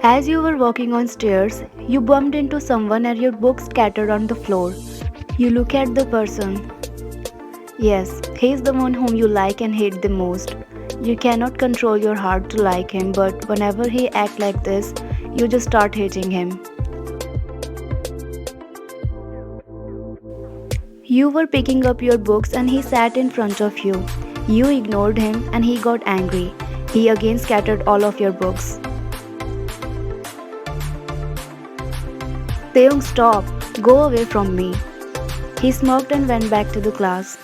As you were walking on stairs, you bumped into someone and your books scattered on the floor. You look at the person. Yes, he's the one whom you like and hate the most. You cannot control your heart to like him, but whenever he acts like this, you just start hating him. You were picking up your books and he sat in front of you. You ignored him and he got angry. He again scattered all of your books. Taehyung, stop! Go away from me. He smirked and went back to the class.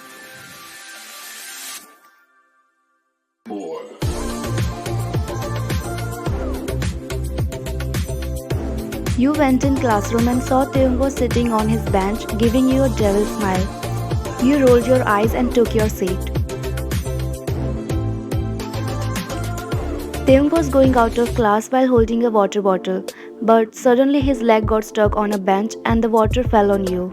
You went in classroom and saw Taehyung was sitting on his bench giving you a devil smile. You rolled your eyes and took your seat. Taehyung was going out of class while holding a water bottle, but suddenly his leg got stuck on a bench and the water fell on you.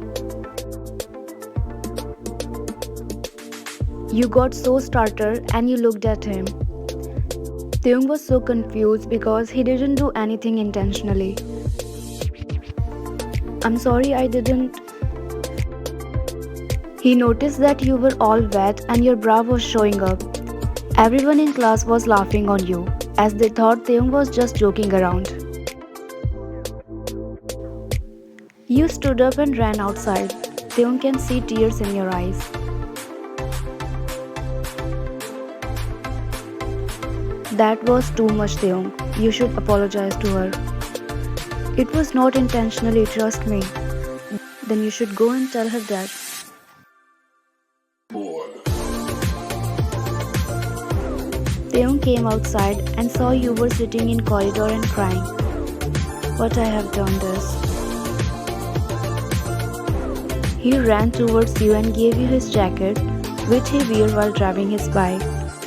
You got so startled and you looked at him. Taehyung was so confused because he didn't do anything intentionally. I'm sorry, I didn't. He noticed that you were all wet and your bra was showing up. Everyone in class was laughing on you, as they thought Taehyung was just joking around. You stood up and ran outside. Taehyung can see tears in your eyes. That was too much, Taehyung. You should apologize to her. It was not intentionally, trust me. Then you should go and tell her that. Taehyung came outside and saw you were sitting in corridor and crying. What I have done this. He ran towards you and gave you his jacket, which he wore while driving his bike.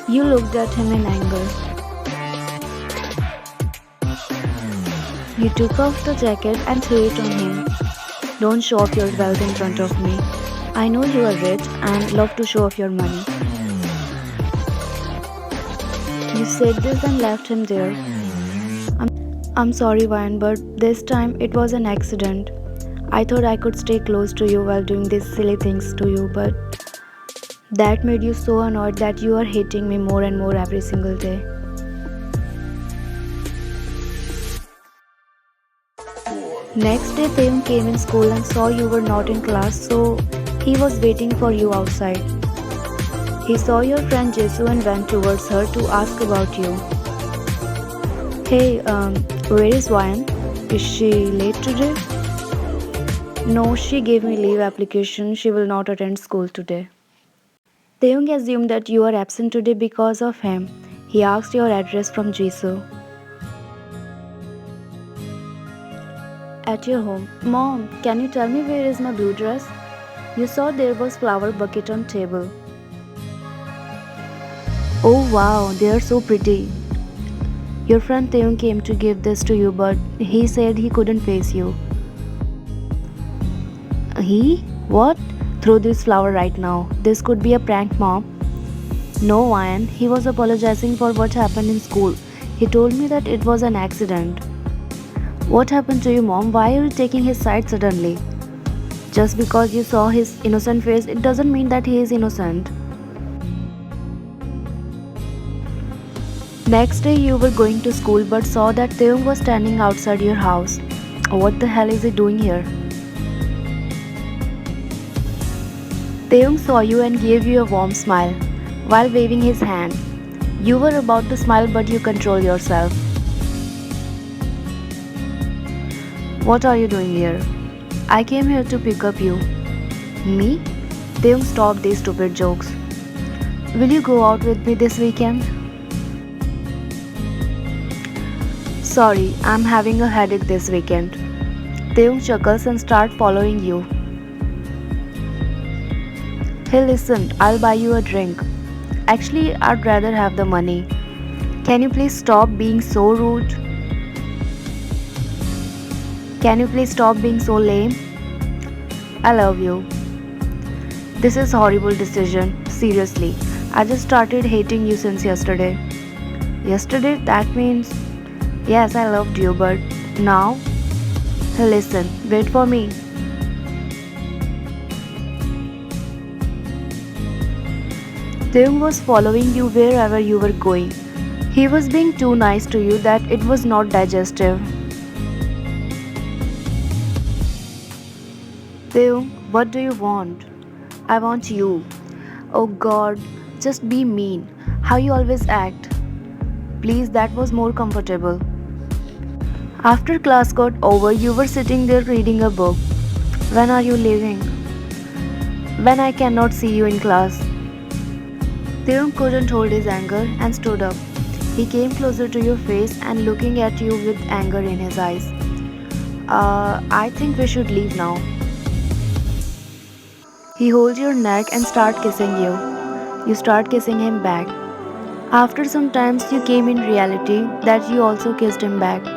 You looked at him in anger. You took off the jacket and threw it on him. Don't show off your wealth in front of me. I know you are rich and love to show off your money. You said this and left him there. I'm sorry, Ryan, but this time it was an accident. I thought I could stay close to you while doing these silly things to you, but that made you so annoyed that you are hating me more and more every single day. Next day, Taehyung came in school and saw you were not in class, so he was waiting for you outside. He saw your friend Jesu and went towards her to ask about you. Hey, where is Ryan? Is she late today? No, she gave me leave application. She will not attend school today. Taehyung assumed that you are absent today because of him. He asked your address from Jesu. At your home. Mom, can you tell me where is my blue dress? You saw there was flower bucket on table. Oh wow, they are so pretty. Your friend Taehyung came to give this to you, but he said he couldn't face you. He? What? Throw this flower right now. This could be a prank, Mom. No, Ryan. He was apologizing for what happened in school. He told me that it was an accident. What happened to you, Mom? Why are you taking his side suddenly? Just because you saw his innocent face, it doesn't mean that he is innocent. Next day, you were going to school but saw that Taehyung was standing outside your house. What the hell is he doing here? Taehyung saw you and gave you a warm smile while waving his hand. You were about to smile but you controlled yourself. What are you doing here? I came here to pick up you. Me? Taehyung, stop these stupid jokes. Will you go out with me this weekend? Sorry, I'm having a headache this weekend. Taehyung chuckles and starts following you. Hey listen, I'll buy you a drink. Actually, I'd rather have the money. Can you please stop being so rude? Can you please stop being so lame? I love you. This is a horrible decision. Seriously. I just started hating you since yesterday. Yesterday? That means... Yes, I loved you, but now? Listen, wait for me. Taehyung was following you wherever you were going. He was being too nice to you that it was not digestive. Taehyung, what do you want? I want you. Oh god, just be mean. How you always act. Please, that was more comfortable. After class got over, you were sitting there reading a book. When are you leaving? When I cannot see you in class. Taehyung couldn't hold his anger and stood up. He came closer to your face and looking at you with anger in his eyes. I think we should leave now. He holds your neck and start kissing you. You start kissing him back. After some times you came in reality that you also kissed him back.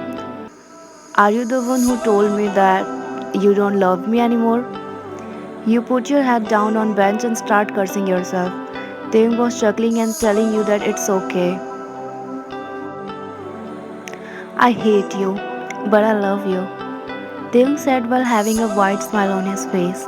Are you the one who told me that you don't love me anymore? You put your head down on bench and start cursing yourself. Taehyung was chuckling and telling you that it's okay. I hate you, but I love you. Taehyung said while having a wide smile on his face.